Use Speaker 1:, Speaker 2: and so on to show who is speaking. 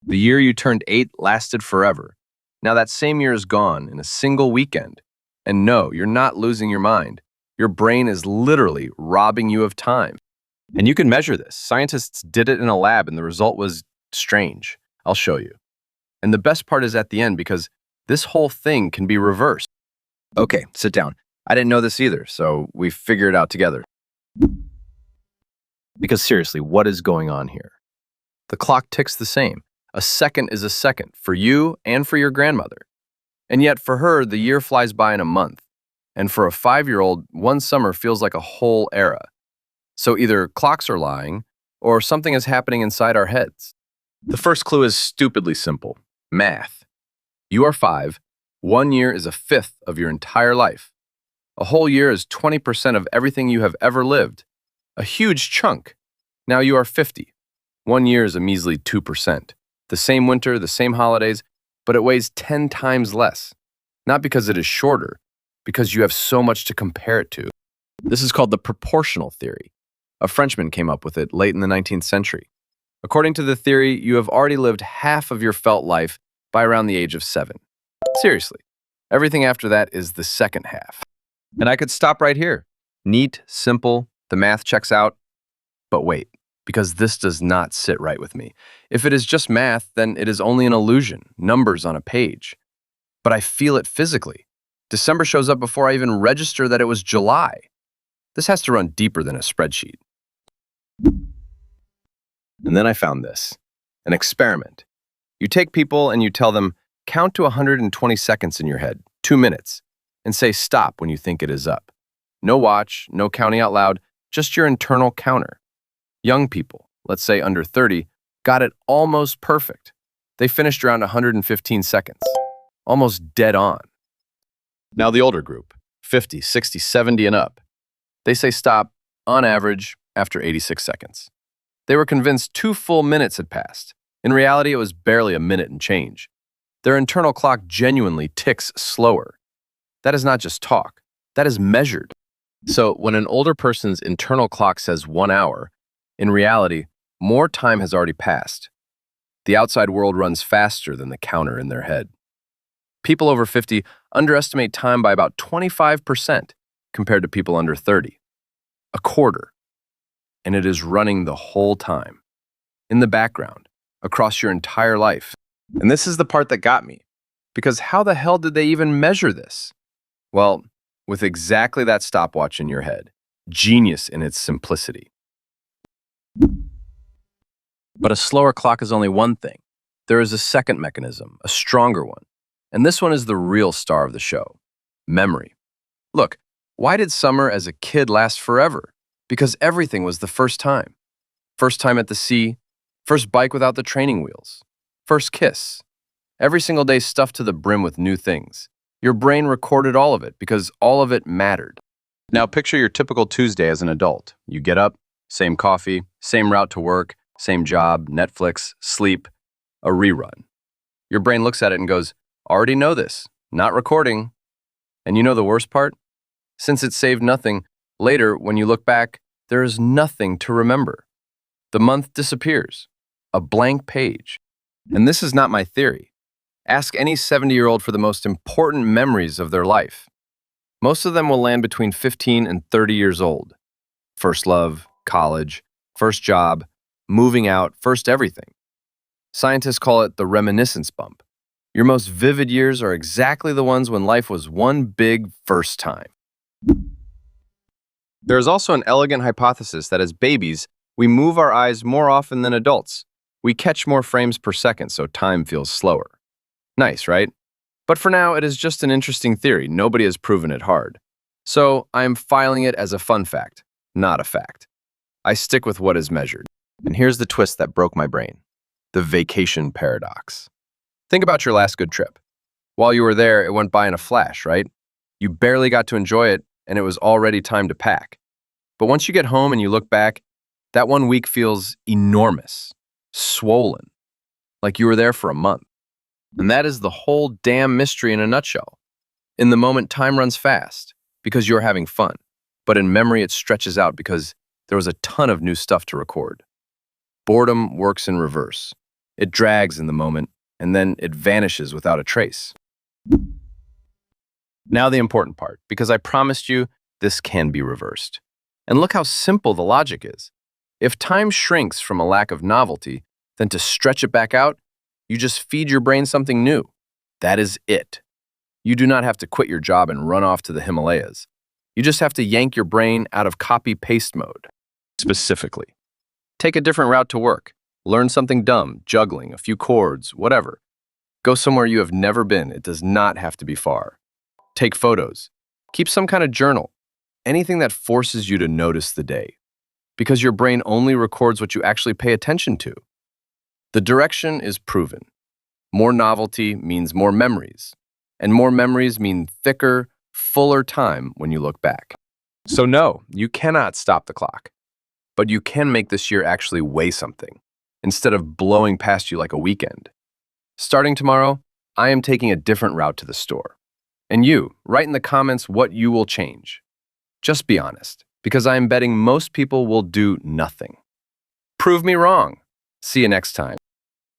Speaker 1: The year you turned 8 lasted forever. Now that same year is gone in a single weekend. And no, you're not losing your mind. Your brain is literally robbing you of time. And you can measure this. Scientists did it in a lab and the result was strange. I'll show you. And the best part is at the end because this whole thing can be reversed. Okay, sit down. I didn't know this either, so we figured it out together. Because seriously, what is going on here? The clock ticks the same. A second is a second for you and for your grandmother. And yet for her, the year flies by in a month. And for a 5-year-old, one summer feels like a whole era. So either clocks are lying, or something is happening inside our heads. The first clue is stupidly simple. Math. You are 5. 1 year is a fifth of your entire life. A whole year is 20% of everything you have ever lived. A huge chunk. Now you are 50. 1 year is a measly 2%. The same winter, the same holidays, but it weighs 10 times less. Not because it is shorter, because you have so much to compare it to. This is called the proportional theory. A Frenchman came up with it late in the 19th century. According to the theory, you have already lived half of your felt life by around the age of 7. Seriously, everything after that is the second half. And I could stop right here. Neat, simple, the math checks out. But wait, because this does not sit right with me. If it is just math, then it is only an illusion, numbers on a page. But I feel it physically. December shows up before I even register that it was July. This has to run deeper than a spreadsheet. And then I found this, an experiment. You take people and you tell them, count to 120 seconds in your head, 2 minutes, and say stop when you think it is up. No watch, no counting out loud, just your internal counter. Young people, let's say under 30, got it almost perfect. They finished around 115 seconds, almost dead on. Now the older group, 50, 60, 70 and up, they say stop, on average, after 86 seconds. They were convinced 2 full minutes had passed. In reality, it was barely a minute and change. Their internal clock genuinely ticks slower. That is not just talk, that is measured. So when an older person's internal clock says 1 hour, in reality, more time has already passed. The outside world runs faster than the counter in their head. People over 50 underestimate time by about 25% compared to people under 30. A quarter. And it is running the whole time. In the background, across your entire life. And this is the part that got me. Because how the hell did they even measure this? Well, with exactly that stopwatch in your head. Genius in its simplicity. But a slower clock is only one thing. There is a second mechanism, a stronger one. And this one is the real star of the show. Memory. Look, why did summer as a kid last forever? Because everything was the first time. First time at the sea, first bike without the training wheels, first kiss. Every single day stuffed to the brim with new things. Your brain recorded all of it because all of it mattered. Now picture your typical Tuesday as an adult. You get up, same coffee, same route to work, same job, Netflix, sleep, a rerun. Your brain looks at it and goes, already know this, not recording. And you know the worst part? Since it saved nothing, later, when you look back, there is nothing to remember. The month disappears. A blank page. And this is not my theory. Ask any 70-year-old for the most important memories of their life. Most of them will land between 15 and 30 years old. First love, college, first job, moving out, first everything. Scientists call it the reminiscence bump. Your most vivid years are exactly the ones when life was one big first time. There is also an elegant hypothesis that as babies, we move our eyes more often than adults. We catch more frames per second, so time feels slower. Nice, right? But for now, it is just an interesting theory. Nobody has proven it hard. So I am filing it as a fun fact, not a fact. I stick with what is measured. And here's the twist that broke my brain. The vacation paradox. Think about your last good trip. While you were there, it went by in a flash, right? You barely got to enjoy it, and it was already time to pack. But once you get home and you look back, that 1 week feels enormous, swollen, like you were there for a month. And that is the whole damn mystery in a nutshell. In the moment, time runs fast because you're having fun, but in memory, it stretches out because there was a ton of new stuff to record. Boredom works in reverse. It drags in the moment, and then it vanishes without a trace. Now the important part, because I promised you this can be reversed. And look how simple the logic is. If time shrinks from a lack of novelty, then to stretch it back out, you just feed your brain something new. That is it. You do not have to quit your job and run off to the Himalayas. You just have to yank your brain out of copy-paste mode. Specifically, take a different route to work. Learn something dumb, juggling, a few chords, whatever. Go somewhere you have never been. It does not have to be far. Take photos. Keep some kind of journal. Anything that forces you to notice the day. Because your brain only records what you actually pay attention to. The direction is proven. More novelty means more memories. And more memories mean thicker, fuller time when you look back. So no, you cannot stop the clock. But you can make this year actually weigh something, instead of blowing past you like a weekend. Starting tomorrow, I am taking a different route to the store. And you, write in the comments what you will change. Just be honest, because I am betting most people will do nothing. Prove me wrong. See you next time.